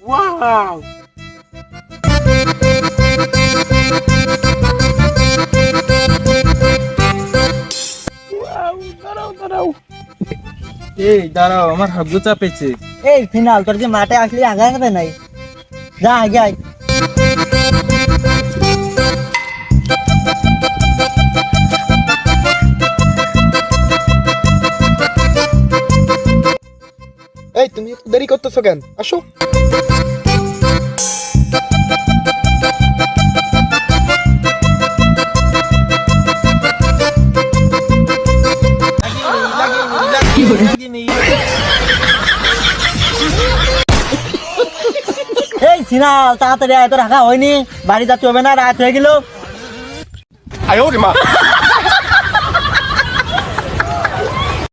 Wow এই দাঁড়াও, আমার হাত চাপেছে। এই ফিনাল তোর যে মাঠে আসলি আগাতে নাই, যা আগে আয়। এই তুমি এত দেরি করতেছো কেন? আসো। এই ফিনাল তাড়াতাড়ি আয়, তোর রাখা হয়নি, বাড়ি যাচ্ছে হবে না, রাত হয়ে গেল।